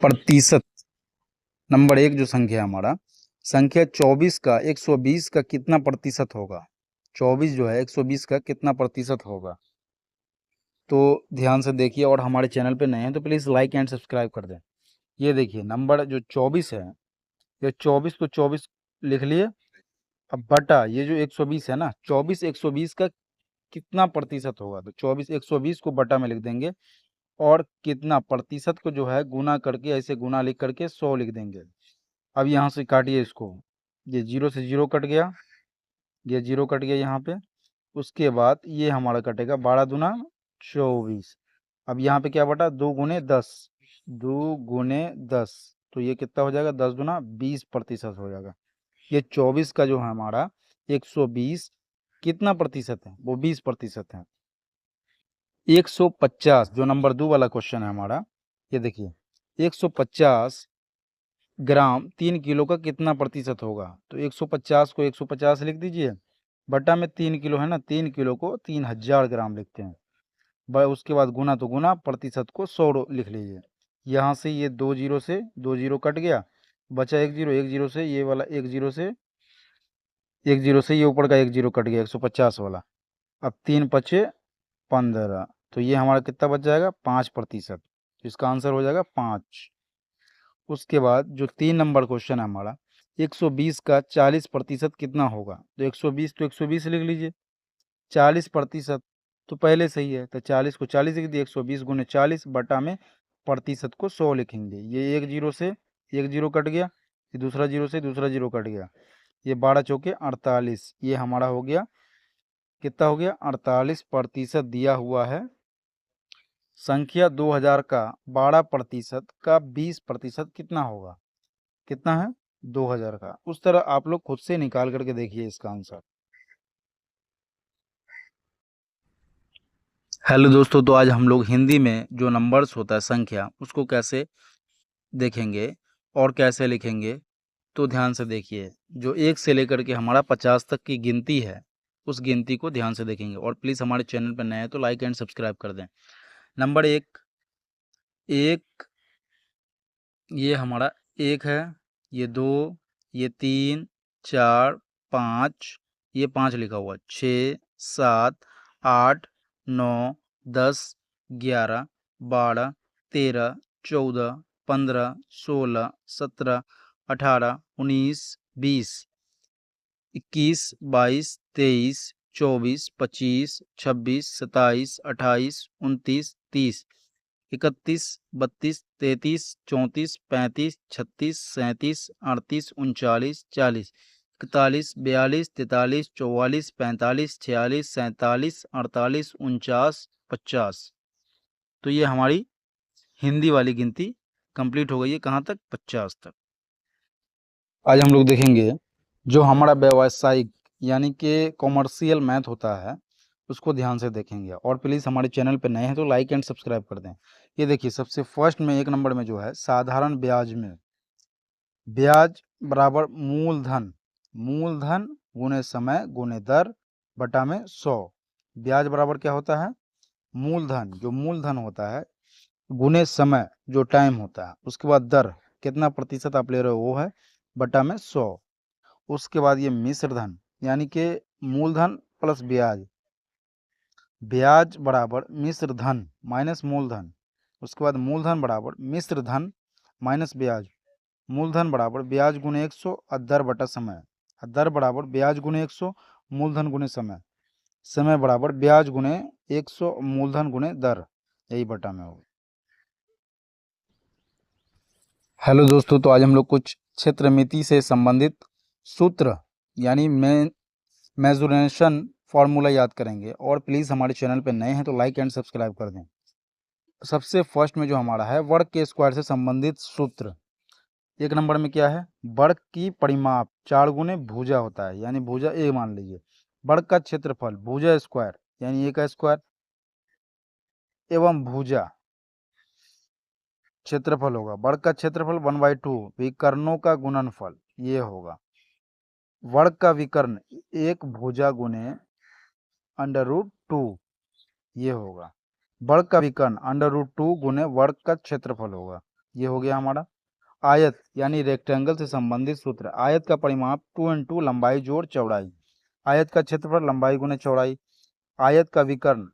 प्रतिशत, नंबर एक जो संख्या है हमारा, संख्या 24 का 120 का कितना प्रतिशत होगा? 24 जो है 120 का कितना प्रतिशत होगा? तो ध्यान से देखिए, और हमारे चैनल पे नए हैं तो प्लीज़ लाइक एंड सब्सक्राइब कर दें। ये देखिए नंबर जो 24 है, ये 24 को 24 लिख लिए, अब बटा ये जो 120 है ना, 24 120 का कितना प्रतिशत होगा? तो 24 120 को बटा में लिख देंगे, और कितना प्रतिशत को जो है गुना करके, ऐसे गुना लिख करके 100 लिख देंगे। अब यहाँ से काटिए इसको, ये 0 से 0 कट गया, ये 0 कट गया यहाँ पे। उसके बाद ये हमारा कटेगा 12 दूना 24। अब यहाँ पे क्या बटा, 2 गुने 10, 2 गुने 10, तो ये कितना हो जाएगा, 10 दूना 20% हो जाएगा। ये 24 का जो है हमारा 120 कितना प्रतिशत है? वो 20% है। 150 जो नंबर 2 वाला क्वेश्चन है हमारा, ये देखिए 150 ग्राम 3 किलो का कितना प्रतिशत होगा? तो 150 को 150 लिख दीजिए, बटा में 3 किलो है ना, 3 किलो को 3000 ग्राम लिखते हैं। उसके बाद गुना तो गुना, प्रतिशत को 100 लिख लीजिए। यहाँ से ये 2 जीरो से 2 जीरो कट गया, बचा 1 जीरो, 1 जीरो से ये वाला 1 जीरो से 1 जीरो से ये ऊपर का 1 जीरो कट गया 150 वाला। अब 3 पचे 15, तो ये हमारा कितना बच जाएगा, 5%। तो इसका आंसर हो जाएगा 5। उसके बाद जो 3 नंबर क्वेश्चन है हमारा, 120 का 40% कितना होगा? तो 120 तो 120 लिख लीजिए, 40% तो पहले सही है, तो 40 को 40 लिख दिए, 120 गुने 40 बटा में प्रतिशत को 100 लिखेंगे। ये 1 जीरो से 1 जीरो कट गया, ये दूसरा जीरो से दूसरा जीरो कट गया, ये 12 चौके 48, ये हमारा हो गया, कितना हो गया, 48% दिया हुआ है। संख्या 2000 का 12% का 20% कितना होगा? कितना है? 2000 का। उस तरह आप लोग खुद से निकाल करके देखिए इसका आंसर। हेलो दोस्तों, तो आज हम लोग हिंदी में जो नंबर्स होता है संख्या, उसको कैसे देखेंगे और कैसे लिखेंगे। तो ध्यान से देखिए, जो 1 से लेकर के हमारा 50 तक की गिनती है, उस गिनती को ध्यान से देखेंगे। और प्लीज़ हमारे चैनल पर नए हैं तो लाइक एंड सब्सक्राइब कर दें। नंबर 1, 1 ये हमारा 1 है, ये 2, ये 3, 4, 5, ये 5 लिखा हुआ, 6, 7, 8, 9, 10, 11, 12, 13, 14, 15, 16, 17, 18, 19, 20, 21, 22, 23, 24, 25, 26, 27, 28, 29, 30, 31, 32, 33, 34, 35, 36, 37, 38, 39, 40, 41, 42, 43, 44, 45, 46, 47, 48, 49, 50। तो ये हमारी हिंदी वाली गिनती कंप्लीट हो गई है, कहाँ तक? 50 तक। आज हम लोग देखेंगे जो हमारा व्यावसायिक यानी कि कॉमर्शियल मैथ होता है, उसको ध्यान से देखेंगे। और प्लीज़ हमारे चैनल पे नए हैं तो लाइक एंड सब्सक्राइब कर दें। ये देखिए सबसे फर्स्ट में 1 नंबर में जो है, साधारण ब्याज में ब्याज बराबर मूलधन, मूलधन गुने समय गुने दर बटा में 100। ब्याज बराबर क्या होता है? मूलधन, जो मूलधन होता है, गुने समय जो टाइम होता है, उसके बाद दर कितना प्रतिशत आप ले रहे हो वो है, बटा में 100। उसके बाद ये मिश्र धन, यानी कि मूलधन प्लस ब्याज, ब्याज बराबर मिश्र धन माइनस मूलधन। उसके बाद मूलधन बराबर मिश्र धन माइनस ब्याज, मूलधन बराबर ब्याज गुने 100 और दर बटा समय, और दर बराबर ब्याज गुने 100 मूलधन गुने समय, समय बराबर ब्याज गुने 100 मूलधन गुने दर, यही बटा में होगा। हेलो दोस्तों, तो आज हम लोग कुछ क्षेत्रमिति से संबंधित सूत्र यानी मेजोरेशन फार्मूला याद करेंगे। और प्लीज़ हमारे चैनल पे नए हैं तो लाइक एंड सब्सक्राइब कर दें। सबसे फर्स्ट में जो हमारा है, वर्ग के स्क्वायर से संबंधित सूत्र। 1 नंबर में क्या है, वर्ग की परिमाप 4 गुने भुजा होता है, यानी भुजा ए मान लीजिए। वर्ग का क्षेत्रफल भुजा स्क्वायर यानी ए का स्क्वायर, एवं भुजा क्षेत्रफल होगा, वर्ग का क्षेत्रफल 1/2 विकर्णों का गुणनफल, ये होगा। वर्ग का विकर्ण एक भुजा गुने √2, ये होगा। वर्ग का विकर्ण √2 गुने वर्ग का क्षेत्रफल होगा। ये हो गया हमारा। आयत यानी रेक्टेंगल से संबंधित सूत्र, आयत का परिमाप 2 इंटू लंबाई जोड़ चौड़ाई, आयत का क्षेत्रफल लंबाई गुने चौड़ाई, आयत का विकर्ण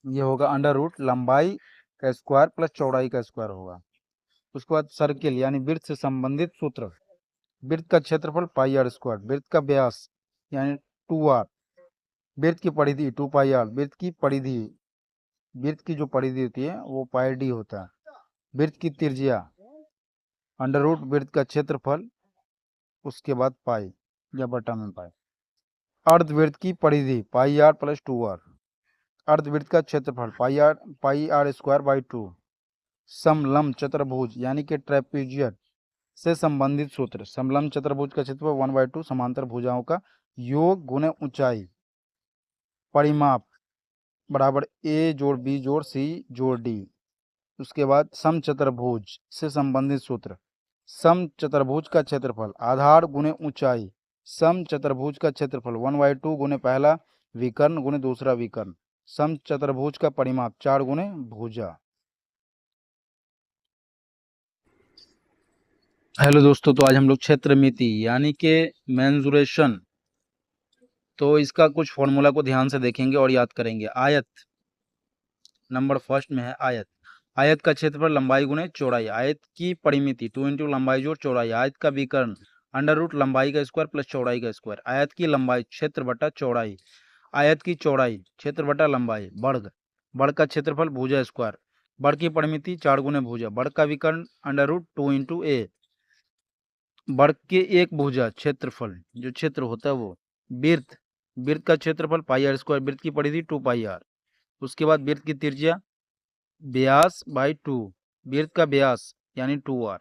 ये होगा अंडर रूट लंबाई का स्क्वायर प्लस चौड़ाई का स्क्वायर होगा। उसके बाद सर्किल यानी वृत्त से संबंधित सूत्र, वृत्त का क्षेत्रफल पाई आर स्क्वायर, वृत्त का व्यास यानी 2r, वृत्त की परिधि 2 पाई आर, वृत्त की परिधि, वृत्त की जो परिधि होती है वो पाई डी होता है, वृत्त की त्रिज्या अंडर रूट वृत्त का क्षेत्रफल उसके बाद पाई या बटा में पाई, अर्धवृत्त की परिधि पाई आर प्लस 2r, अर्धवृत्त का क्षेत्रफल पाई आर स्क्वायर बाई 2, समलंब चतुर्भुज यानी कि ट्रेपेजियड से संबंधित सूत्र, समलंब चतुर्भुज का क्षेत्रफल 1/2 समांतर भुजाओं का योग गुणे ऊंचाई, परिमाप बराबर ए जोड़ बी जोड़ सी जोड़ डी। उसके बाद समचतुर्भुज से संबंधित सूत्र, समचतुर्भुज का क्षेत्रफल आधार गुणे ऊंचाई, समचतुर्भुज का क्षेत्रफल 1/2 गुणे पहला विकर्ण गुणे दूसरा विकर्ण, समचतुर्भुज का परिमाप 4 गुणे भुजा। हेलो दोस्तों, तो आज हम लोग क्षेत्रमिति यानी कि मेंसुरेशन, तो इसका कुछ फॉर्मूला को ध्यान से देखेंगे और याद करेंगे। आयत नंबर फर्स्ट में है आयत, आयत का क्षेत्रफल लंबाई गुणे चौड़ाई, आयत की परिमिति 2 इंटू लंबाई जोड़ चौड़ाई, आयत का विकर्ण अंडर रूट लंबाई का स्क्वायर प्लस चौड़ाई का स्क्वायर, आयत की लंबाई क्षेत्र बटा चौड़ाई, आयत की चौड़ाई क्षेत्र बटा लंबाई, वर्ग, वर्ग का क्षेत्रफल भुजा स्क्वायर, वर्ग की परिमिति 4 गुणे भुजा, वर्ग का विकर्ण अंडर रूट 2 इंटू ए, वर्ग के एक भुजा क्षेत्रफल जो क्षेत्र होता है वो, वृत्त, वृत्त का क्षेत्रफल पाई आर स्क्वायर, वृत्त की परिधि 2 पाई आर, उसके बाद वृत्त की त्रिज्या व्यास बाई 2, वृत्त का व्यास यानी 2r,